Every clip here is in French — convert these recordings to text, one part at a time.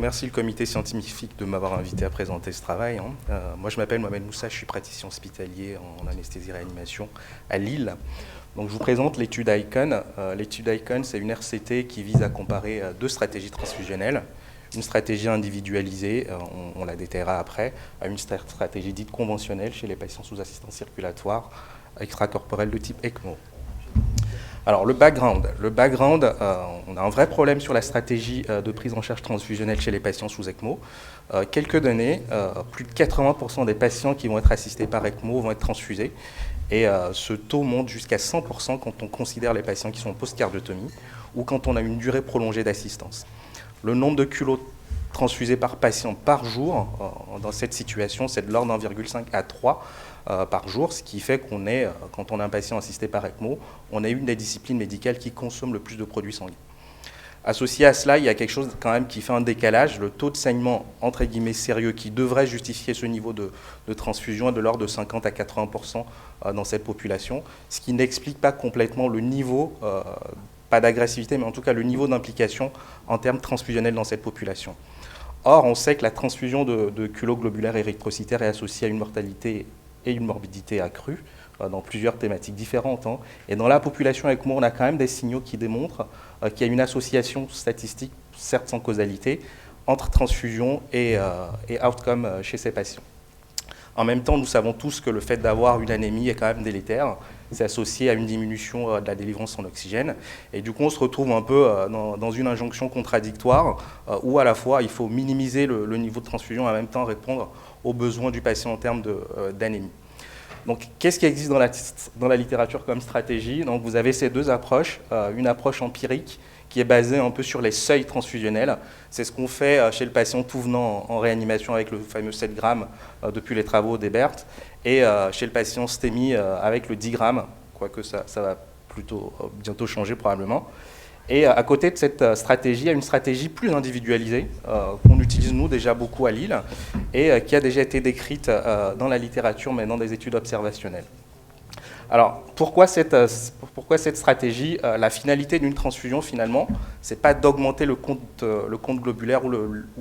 Merci le comité scientifique de m'avoir invité à présenter ce travail. Moi, je m'appelle Mohamed Moussa, je suis praticien hospitalier en anesthésie-réanimation à Lille. Donc, je vous présente l'étude ICON. L'étude ICON, c'est une RCT qui vise à comparer deux stratégies transfusionnelles. Une stratégie individualisée, on la détaillera après, à une stratégie dite conventionnelle chez les patients sous assistance circulatoire extracorporelle de type ECMO. Alors le background, on a un vrai problème sur la stratégie de prise en charge transfusionnelle chez les patients sous ECMO. Quelques données, plus de 80% des patients qui vont être assistés par ECMO vont être transfusés. Et ce taux monte jusqu'à 100% quand on considère les patients qui sont en post-cardiotomie ou quand on a une durée prolongée d'assistance. Le nombre de culots transfusés par patient par jour, dans cette situation, c'est de l'ordre d'1,5 à 3 par jour, ce qui fait qu'on est, quand on a un patient assisté par ECMO, on est une des disciplines médicales qui consomme le plus de produits sanguins. Associé à cela, il y a quelque chose quand même qui fait un décalage. Le taux de saignement, entre guillemets, sérieux, qui devrait justifier ce niveau de transfusion est de l'ordre de 50 à 80% dans cette population, ce qui n'explique pas complètement le niveau, pas d'agressivité, mais en tout cas le niveau d'implication en termes transfusionnels dans cette population. Or, on sait que la transfusion de culots globulaires érythrocytaires est associée à une mortalité et une morbidité accrue dans plusieurs thématiques différentes. Et dans la population ECMO, on a quand même des signaux qui démontrent qu'il y a une association statistique, certes sans causalité, entre transfusion et outcome chez ces patients. En même temps, nous savons tous que le fait d'avoir une anémie est quand même délétère. C'est associé à une diminution de la délivrance en oxygène. Et du coup, on se retrouve un peu dans une injonction contradictoire où à la fois, il faut minimiser le niveau de transfusion et en même temps répondre aux besoins du patient en termes d'anémie. Donc, qu'est-ce qui existe dans la littérature comme stratégie? Donc, vous avez ces deux approches. Une approche empirique qui est basée un peu sur les seuils transfusionnels. C'est ce qu'on fait chez le patient tout venant en réanimation avec le fameux 7 grammes depuis les travaux d'Ebert, et chez le patient STEMI avec le 10 grammes, quoique ça va plutôt bientôt changer probablement. Et à côté de cette stratégie, il y a une stratégie plus individualisée qu'on utilise nous déjà beaucoup à Lille et qui a déjà été décrite dans la littérature mais dans des études observationnelles. Alors, pourquoi cette stratégie? La finalité d'une transfusion, finalement, ce n'est pas d'augmenter le compte globulaire ou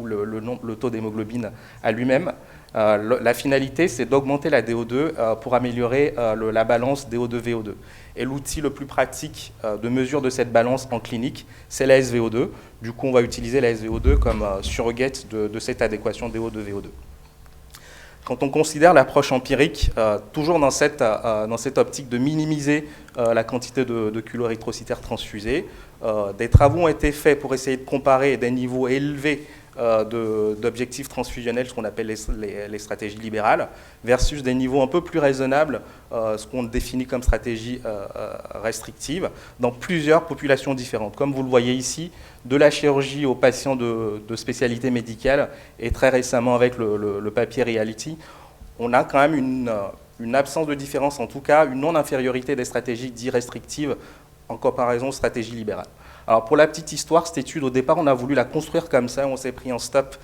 le taux d'hémoglobine à lui-même. La finalité, c'est d'augmenter la DO2 pour améliorer la balance DO2-VO2. Et l'outil le plus pratique de mesure de cette balance en clinique, c'est la SVO2. Du coup, on va utiliser la SVO2 comme surrogate de cette adéquation DO2-VO2. Quand on considère l'approche empirique, toujours dans cette optique de minimiser la quantité de culots érythrocytaires transfusés, des travaux ont été faits pour essayer de comparer des niveaux élevés d'objectifs transfusionnels, ce qu'on appelle les stratégies libérales, versus des niveaux un peu plus raisonnables, ce qu'on définit comme stratégie restrictive, dans plusieurs populations différentes. Comme vous le voyez ici, de la chirurgie aux patients de spécialité médicale, et très récemment avec le papier Reality, on a quand même une absence de différence, en tout cas une non-infériorité des stratégies dites restrictives en comparaison aux stratégies libérales. Alors pour la petite histoire, cette étude, au départ, on a voulu la construire comme ça, on s'est pris en stop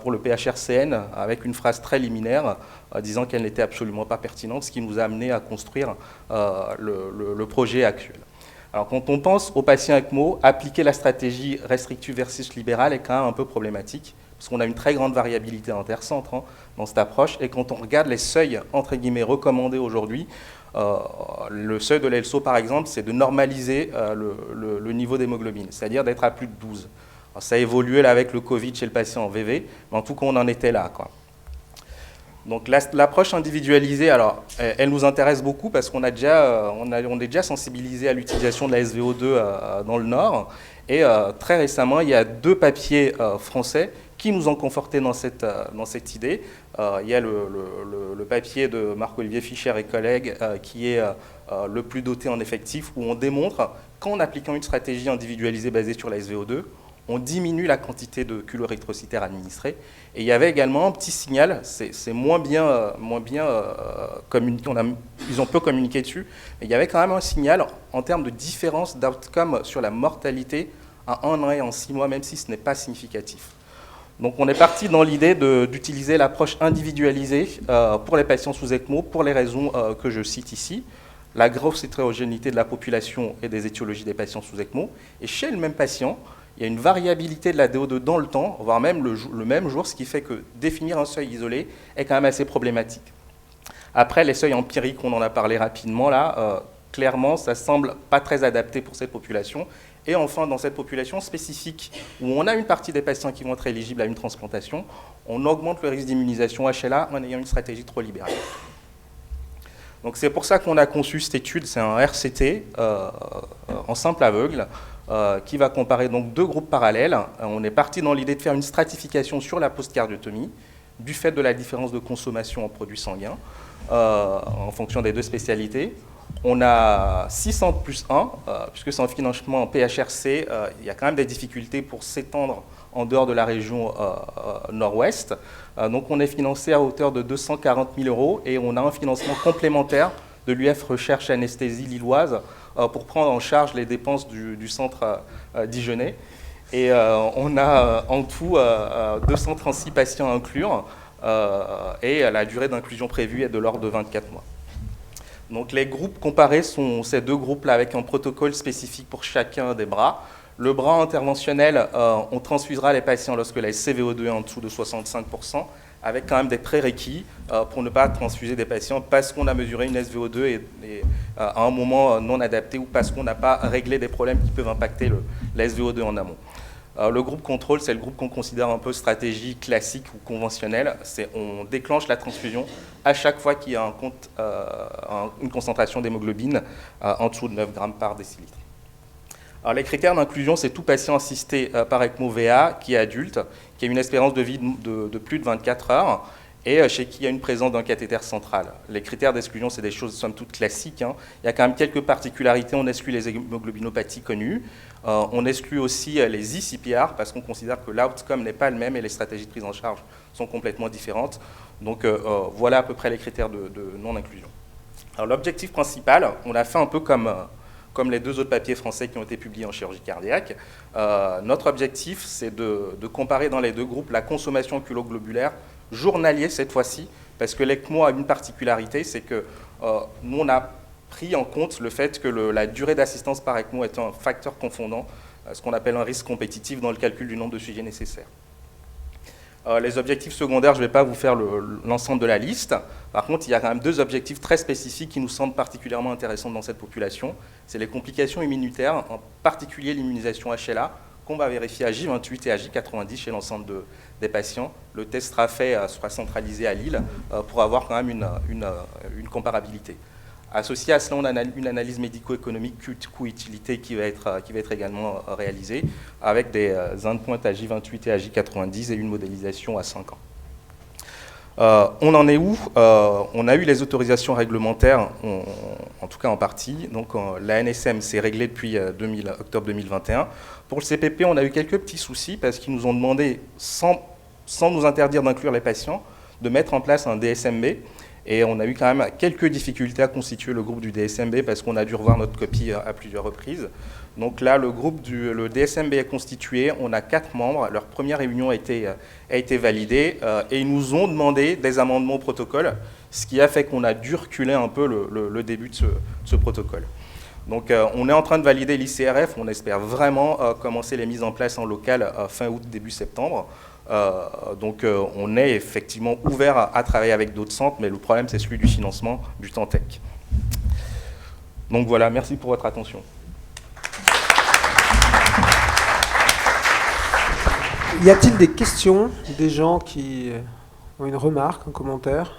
pour le PHRCN avec une phrase très liminaire disant qu'elle n'était absolument pas pertinente, ce qui nous a amené à construire le projet actuel. Alors quand on pense aux patients ECMO, appliquer la stratégie restrictive versus libérale est quand même un peu problématique, parce qu'on a une très grande variabilité intercentre dans cette approche, et quand on regarde les seuils, entre guillemets, recommandés aujourd'hui, le seuil de l'ELSO, par exemple, c'est de normaliser le niveau d'hémoglobine, c'est-à-dire d'être à plus de 12. Alors, ça a évolué là, avec le Covid chez le patient en VV, mais en tout cas, on en était là, quoi. Donc l'approche individualisée, alors, elle nous intéresse beaucoup parce qu'on est déjà sensibilisé à l'utilisation de la SVO2 dans le Nord. Et très récemment, il y a deux papiers français qui nous ont confortés dans cette idée. Il y a le papier de Marc-Olivier Fischer et collègues qui est le plus doté en effectifs, où on démontre qu'en appliquant une stratégie individualisée basée sur la SVO2, on diminue la quantité de culots érythrocytaires administrés. Et il y avait également un petit signal, c'est moins bien communiqué, ils ont peu communiqué dessus, mais il y avait quand même un signal en termes de différence d'outcome sur la mortalité à 1 an et en 6 mois, même si ce n'est pas significatif. Donc on est parti dans l'idée d'utiliser l'approche individualisée pour les patients sous ECMO pour les raisons que je cite ici. La grosse hétérogénéité de la population et des étiologies des patients sous ECMO. Et chez le même patient, il y a une variabilité de la DO2 dans le temps, voire même le même jour, ce qui fait que définir un seuil isolé est quand même assez problématique. Après, les seuils empiriques, on en a parlé rapidement là, clairement, ça semble pas très adapté pour cette population. Et enfin, dans cette population spécifique, où on a une partie des patients qui vont être éligibles à une transplantation, on augmente le risque d'immunisation HLA en ayant une stratégie trop libérale. Donc c'est pour ça qu'on a conçu cette étude, c'est un RCT en simple aveugle, qui va comparer donc deux groupes parallèles. On est parti dans l'idée de faire une stratification sur la post-cardiotomie, du fait de la différence de consommation en produits sanguins, en fonction des deux spécialités. On a 600 plus 1, puisque c'est un financement en PHRC, il y a quand même des difficultés pour s'étendre en dehors de la région nord-ouest. Donc on est financé à hauteur de 240 000 € et on a un financement complémentaire de l'UF Recherche Anesthésie Lilloise pour prendre en charge les dépenses du centre dijonnais. Et on a en tout 236 patients à inclure et la durée d'inclusion prévue est de l'ordre de 24 mois. Donc les groupes comparés sont ces deux groupes-là avec un protocole spécifique pour chacun des bras. Le bras interventionnel, on transfusera les patients lorsque la SCVO2 est en dessous de 65%, avec quand même des prérequis pour ne pas transfuser des patients parce qu'on a mesuré une SVO2 à un moment non adapté ou parce qu'on n'a pas réglé des problèmes qui peuvent impacter la SVO2 en amont. Le groupe contrôle, c'est le groupe qu'on considère un peu stratégie classique ou conventionnelle. On déclenche la transfusion à chaque fois qu'il y a une concentration d'hémoglobine en dessous de 9 grammes par décilitre. Alors, les critères d'inclusion, c'est tout patient assisté par ECMO-VA qui est adulte, qui a une espérance de vie de plus de 24 heures et chez qui il y a une présence d'un cathéter central. Les critères d'exclusion, c'est des choses somme toute classiques. Il y a quand même quelques particularités. On exclut les hémoglobinopathies connues. On exclut aussi les ICPR parce qu'on considère que l'outcome n'est pas le même et les stratégies de prise en charge sont complètement différentes. Donc voilà à peu près les critères de non-inclusion. Alors l'objectif principal, on l'a fait un peu comme les deux autres papiers français qui ont été publiés en chirurgie cardiaque. Notre objectif, c'est de comparer dans les deux groupes la consommation oculoglobulaire journalier cette fois-ci, parce que l'ECMO a une particularité, c'est que nous, on a pris en compte le fait que la durée d'assistance par ECMO est un facteur confondant, ce qu'on appelle un risque compétitif dans le calcul du nombre de sujets nécessaires. Les objectifs secondaires, je ne vais pas vous faire l'ensemble de la liste. Par contre, il y a quand même deux objectifs très spécifiques qui nous semblent particulièrement intéressants dans cette population. C'est les complications immunitaires, en particulier l'immunisation HLA, qu'on va vérifier à J28 et à J90 chez l'ensemble des patients. Le test sera centralisé à Lille pour avoir quand même une comparabilité. Associé à cela, on a une analyse médico-économique coût-utilité qui va être également réalisée avec des endpoints à J28 et à J90 et une modélisation à 5 ans. On en est où? On a eu les autorisations réglementaires, en tout cas en partie. Donc la NSM s'est réglée depuis octobre 2021. Pour le CPP, on a eu quelques petits soucis parce qu'ils nous ont demandé, sans nous interdire d'inclure les patients, de mettre en place un DSMB. Et on a eu quand même quelques difficultés à constituer le groupe du DSMB parce qu'on a dû revoir notre copie à plusieurs reprises. Donc là, le DSMB est constitué, on a 4 membres, leur première réunion a été validée et ils nous ont demandé des amendements au protocole, ce qui a fait qu'on a dû reculer un peu le début de ce protocole. Donc on est en train de valider l'ICRF, on espère vraiment commencer les mises en place en local fin août, début septembre. Donc on est effectivement ouvert à travailler avec d'autres centres, mais le problème c'est celui du financement du Tantec. Donc voilà, merci pour votre attention. Y a-t-il des questions, des gens qui ont une remarque, un commentaire?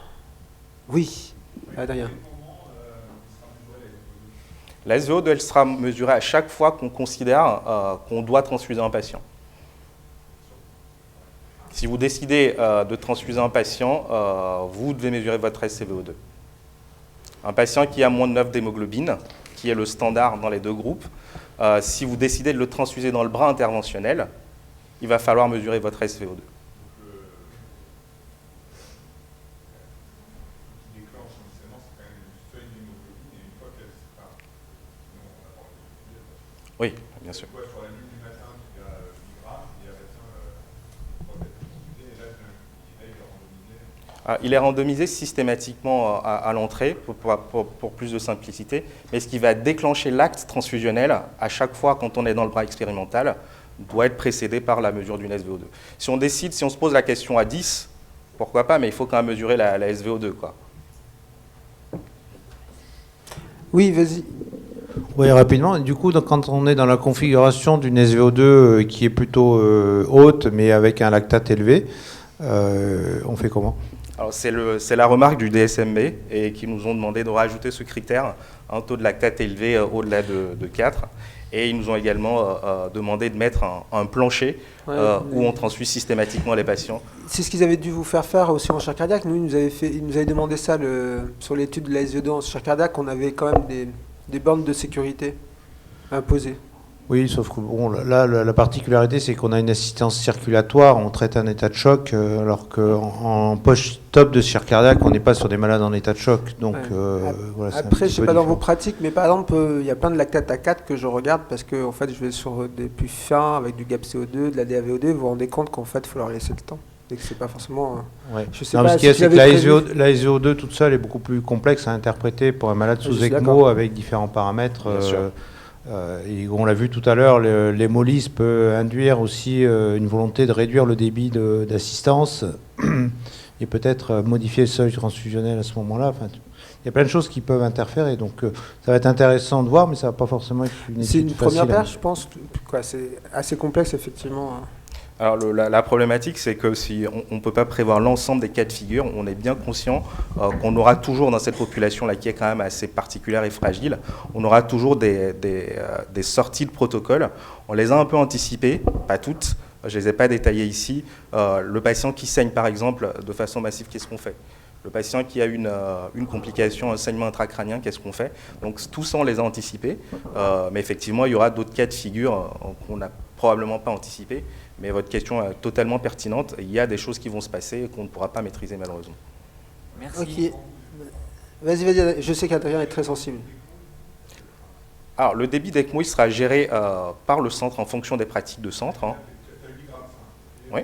Oui, Adrien. La SVO2, elle sera mesurée à chaque fois qu'on considère qu'on doit transfuser un patient. Si vous décidez de transfuser un patient, vous devez mesurer votre SCVO2. Un patient qui a moins de 9 d'hémoglobine, qui est le standard dans les deux groupes, si vous décidez de le transfuser dans le bras interventionnel, il va falloir mesurer votre SVO2. Oui, bien sûr. Il est randomisé systématiquement à l'entrée pour plus de simplicité, mais ce qui va déclencher l'acte transfusionnel à chaque fois quand on est dans le bras expérimental, doit être précédé par la mesure d'une SVO2. Si on se pose la question à 10, pourquoi pas, mais il faut quand même mesurer la SVO2, quoi. Oui, vas-y. Oui, rapidement. Du coup, quand on est dans la configuration d'une SVO2 qui est plutôt haute, mais avec un lactate élevé, on fait comment? Alors c'est la remarque du DSMB et qui nous ont demandé de rajouter ce critère, un taux de lactate élevé au-delà de 4. Et ils nous ont également demandé de mettre un plancher où on transfuse systématiquement les patients. C'est ce qu'ils avaient dû vous faire aussi en chirurgie cardiaque. Nous, ils nous avaient demandé ça sur l'étude de la SVO2 en chirurgie cardiaque. On avait quand même des bornes de sécurité imposées. Oui, sauf que bon, là, la particularité, c'est qu'on a une assistance circulatoire, on traite un état de choc, alors qu'en post-op de chirurgie cardiaque, on n'est pas sur des malades en état de choc. Donc, voilà, après, je ne sais pas dans vos pratiques, mais par exemple, il y a plein de lactate à 4 que je regarde parce que en fait, je vais sur des puits fins avec du gap CO2, de la DAVO2. Vous vous rendez compte qu'en fait, il faut leur laisser le temps. Et que c'est pas forcément. Ouais. Je sais non, pas. Ce qu'il y a, c'est que la SVO2 toute seule est beaucoup plus complexe à interpréter pour un malade sous ECMO avec différents paramètres. Et on l'a vu tout à l'heure, l'hémolyse peut induire aussi une volonté de réduire le débit d'assistance et peut-être modifier le seuil transfusionnel à ce moment-là. Enfin, il y a plein de choses qui peuvent interférer, donc ça va être intéressant de voir, mais ça va pas forcément être une étude facile. C'est une première paire, je pense. C'est assez complexe, effectivement. Alors la problématique, c'est que si on ne peut pas prévoir l'ensemble des cas de figure, on est bien conscient qu'on aura toujours dans cette population-là, qui est quand même assez particulière et fragile, on aura toujours des sorties de protocole. On les a un peu anticipées, pas toutes, je ne les ai pas détaillées ici. Le patient qui saigne, par exemple, de façon massive, qu'est-ce qu'on fait ? Le patient qui a une complication, un saignement intracrânien, qu'est-ce qu'on fait? Donc tout ça, on les a anticipés, mais effectivement, il y aura d'autres cas de figure qu'on n'a probablement pas anticipés. Mais votre question est totalement pertinente. Il y a des choses qui vont se passer et qu'on ne pourra pas maîtriser malheureusement. Merci. Ok. Vas-y, je sais qu'Adrien est très sensible. Alors, le débit d'ECMO, il sera géré par le centre en fonction des pratiques de centre. Hein. Oui.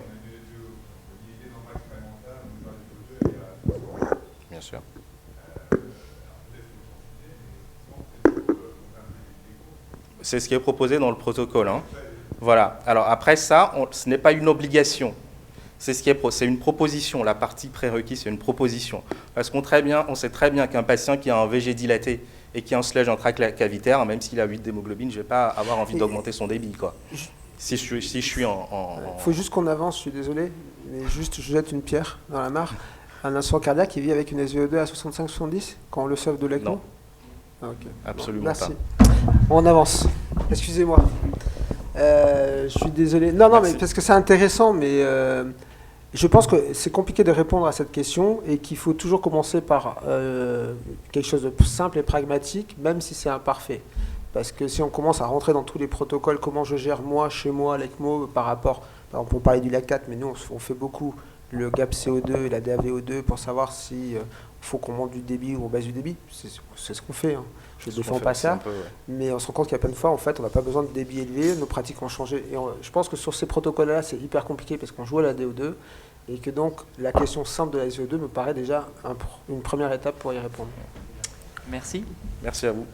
Bien sûr. C'est ce qui est proposé dans le protocole. Hein. Voilà. Alors après ça, ce n'est pas une obligation. C'est une proposition. La partie prérequis, c'est une proposition. Parce qu'on sait très bien qu'un patient qui a un VG dilaté et qui a un sludge intracavitaire, même s'il a 8 d'hémoglobine, je ne vais pas avoir envie d'augmenter son débit, quoi. Si je suis en... Il faut juste qu'on avance, je suis désolé, mais juste je jette une pierre dans la mare. Un insuffisant cardiaque, il vit avec une SVO2 à 65-70 quand on le sauve de l'ECMO? Non. Ah, okay. Absolument Merci. pas. On avance. Excusez-moi. Je suis désolé. Non, mais parce que c'est intéressant, mais je pense que c'est compliqué de répondre à cette question et qu'il faut toujours commencer par quelque chose de simple et pragmatique, même si c'est imparfait. Parce que si on commence à rentrer dans tous les protocoles, comment je gère moi, chez moi, l'ECMO, par exemple, on parlait du lactate, mais nous, on fait beaucoup le gap CO2 et la DAVO2 pour savoir si faut qu'on monte du débit ou on baisse du débit. C'est ce qu'on fait. Hein. Je ne défends pas ça, mais on se rend compte qu'il y a plein de fois, en fait, on n'a pas besoin de débit élevé, nos pratiques ont changé. Et je pense que sur ces protocoles-là, c'est hyper compliqué parce qu'on joue à la DO2 et que donc la question simple de la SVO2 me paraît déjà une première étape pour y répondre. Merci. Merci à vous.